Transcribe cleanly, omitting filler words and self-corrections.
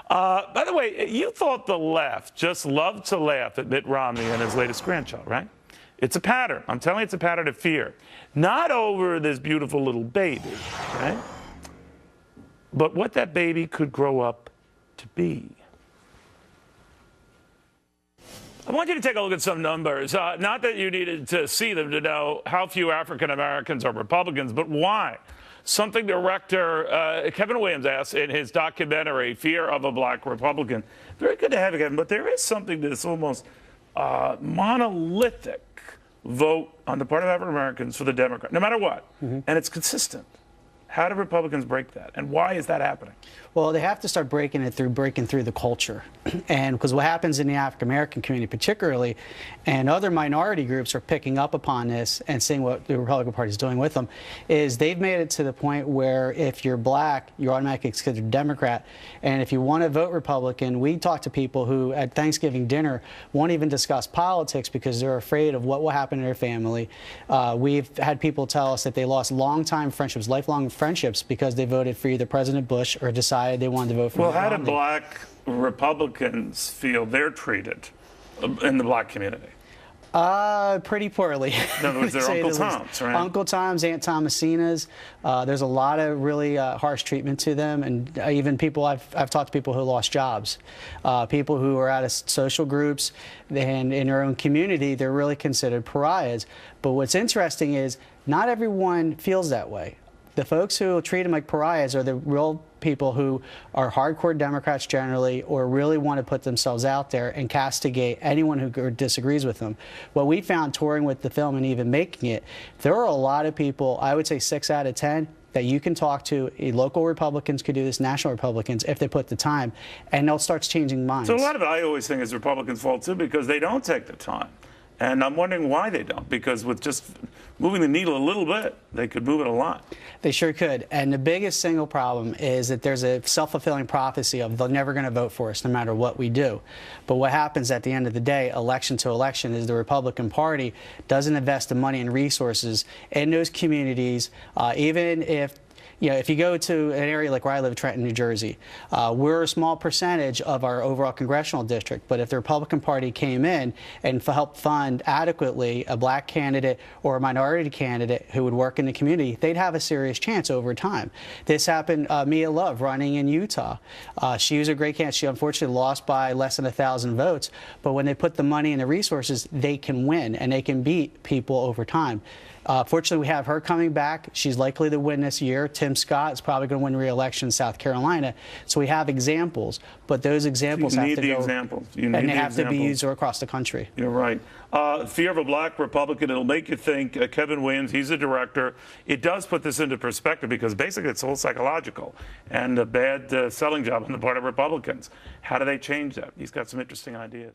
By the way, you thought the left just loved to laugh at Mitt Romney and his latest grandchild, right? It's a pattern. I'm telling you, it's a pattern of fear. Not over this beautiful little baby, right? But what that baby could grow up to be. I want you to take a look at some numbers. Not that you needed to see them to know how few African Americans are Republicans, but why. Something director Kevin Williams asked in his documentary, Fear of a Black Republican. Very good to have you, Kevin, but there is something to this almost monolithic vote on the part of African Americans for the Democrat, no matter what. And it's consistent. How do Republicans break that? And why is that happening? Well, they have to start breaking through the culture. And because what happens in the African American community particularly, and other minority groups are picking up upon this and seeing what the Republican Party is doing with them, is they've made it to the point where if you're black, you're automatically considered a Democrat. And if you want to vote Republican, we talk to people who at Thanksgiving dinner won't even discuss politics because they're afraid of what will happen to their family. We've had people tell us that they lost long-time friendships, lifelong friendships, because they voted for either President Bush or decided they wanted to vote for Well, how do Romney. black Republicans feel they're treated in the black community? Pretty poorly. In other words, they're Uncle Toms, right? Uncle Toms, Aunt Thomasina's. There's a lot of really harsh treatment to them, and even people I've talked to people who lost jobs, people who are out of social groups, and in their own community, they're really considered pariahs. But what's interesting is not everyone feels that way. The folks who treat them like pariahs are the real people who are hardcore Democrats generally, or really want to put themselves out there and castigate anyone who disagrees with them. What we found touring with the film and even making it, there are a lot of people, I would say 6 out of 10, that you can talk to. Local Republicans could do this, national Republicans, if they put the time, and they'll start changing minds. So a lot of it I always think is Republicans' fault too, because they don't take the time. And I'm wondering why they don't, because with just moving the needle a little bit, they could move it a lot. They sure could. And the biggest single problem is that there's a self-fulfilling prophecy of they're never going to vote for us no matter what we do. But what happens at the end of the day, election to election, is the Republican Party doesn't invest the money and resources in those communities, even if if you go to an area like where I live, Trenton, New Jersey, we're a small percentage of our overall congressional district. But if the Republican Party came in and helped fund adequately a black candidate or a minority candidate who would work in the community, they'd have a serious chance over time. This happened, Mia Love running in Utah. She was a great candidate. She unfortunately lost by less than 1,000 votes. But when they put the money and the resources, they can win and they can beat people over time. Fortunately, we have her coming back. She's likely to win this year. Tim Scott is probably going to win re-election in South Carolina. So we have examples, but those examples have to go. Examples. And they have to be used across the country. You're right. Fear of a Black Republican, it'll make you think. Kevin Williams, he's a director. It does put this into perspective because basically it's all psychological and a bad selling job on the part of Republicans. How do they change that? He's got some interesting ideas.